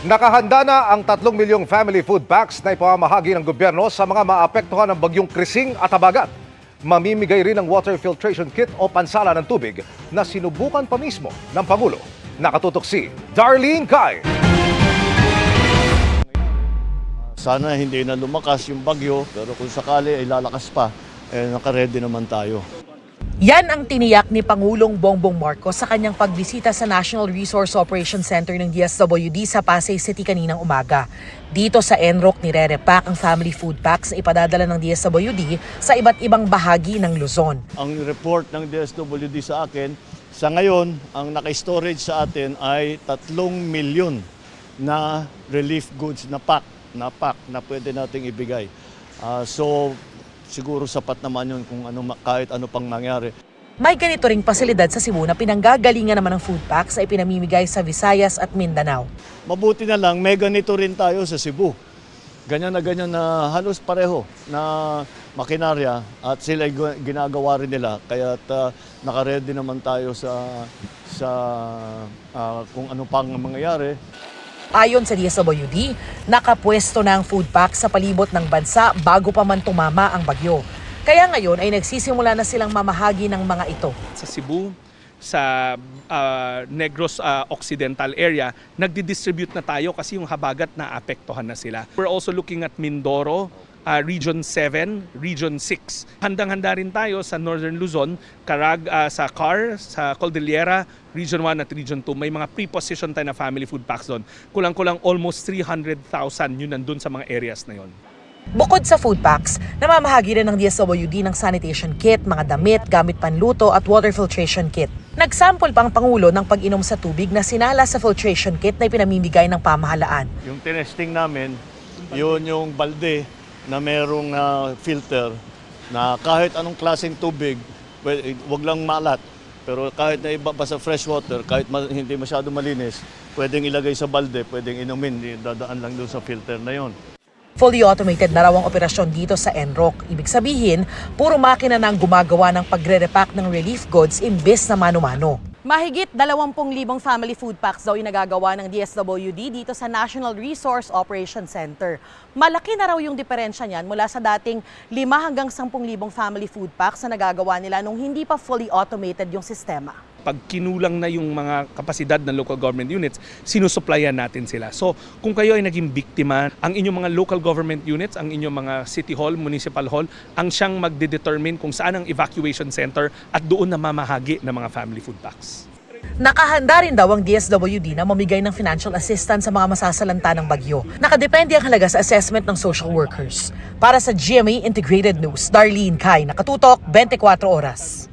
Nakahanda na ang 3 milyong family food packs na ipamamahagi ng gobyerno sa mga maapektuhan ng bagyong Krising at Habagat. Mamimigay rin ng water filtration kit o pansala ng tubig na sinubukan pa mismo ng Pangulo. Nakatutok si Darlene Kai. Sana hindi na lumakas yung bagyo, pero kung sakali ay lalakas pa, naka-ready naman tayo. Yan ang tiniyak ni Pangulong Bongbong Marcos sa kanyang pagbisita sa National Resource Operations Center ng DSWD sa Pasay City kaninang umaga. Dito sa NROC nire-repack ang family food packs na ipadadala ng DSWD sa iba't ibang bahagi ng Luzon. Ang report ng DSWD sa akin, sa ngayon, ang naka-storage sa atin ay 3 milyon na relief goods na pack na pwede nating ibigay. So siguro sapat naman yun kung kahit ano pang mangyari. May ganito ring pasilidad sa Cebu na pinanggagalingan naman ng food packs ay pinamimigay sa Visayas at Mindanao. Mabuti na lang, may ganito rin tayo sa Cebu. Ganyan na halos pareho na makinarya at sila ginagawa rin nila. Kaya naka-ready naman tayo sa kung ano pang mangyayari. Ayon sa DSWD, nakapwesto na ang food pack sa palibot ng bansa bago pa man tumama ang bagyo. Kaya ngayon ay nagsisimula na silang mamahagi ng mga ito. Sa Cebu, sa Negros Occidental area, nagdi-distribute na tayo kasi yung Habagat na apektuhan na sila. We're also looking at Mindoro, Region 7, Region 6. Handang-handa rin tayo sa Northern Luzon, Carag, sa Car, sa Cordillera, Region 1 at Region 2. May mga pre-position tayo na family food packs doon. Kulang-kulang almost 300,000 yun nandun sa mga areas na yun. Bukod sa food packs, namamahagi rin ng DSWD ng sanitation kit, mga damit, gamit panluto at water filtration kit. Nagsample pa ang Pangulo ng pag-inom sa tubig na sinala sa filtration kit na ipinamimigay ng pamahalaan. Yung tinesting namin, yun yung balde na merong filter na kahit anong klaseng tubig, wag lang malat, pero kahit na iba pa sa fresh water, kahit hindi masyado malinis, pwedeng ilagay sa balde, pwedeng inumin, dadaan lang doon sa filter na yon. Fully automated na raw ang operasyon dito sa NROC. Ibig sabihin, puro makina na ang gumagawa ng pagre-repack ng relief goods imbes na mano-mano. Mahigit 20,000 family food packs daw yung nagagawa ng DSWD dito sa National Resource Operations Center. Malaki na raw yung diferensya niyan mula sa dating 5 hanggang 10,000 family food packs na nagagawa nila nung hindi pa fully automated yung sistema. Pag kinulang na yung mga kapasidad ng local government units, sinusuplayan natin sila. So kung kayo ay naging biktima, ang inyong mga local government units, ang inyong mga city hall, municipal hall, ang siyang magde-determine kung saan ang evacuation center at doon na mamahagi ng mga family food packs. Nakahanda rin daw ang DSWD na mamigay ng financial assistance sa mga masasalanta ng bagyo. Nakadepende ang halaga sa assessment ng social workers. Para sa GMA Integrated News, Darlene Kai, nakatutok 24 oras.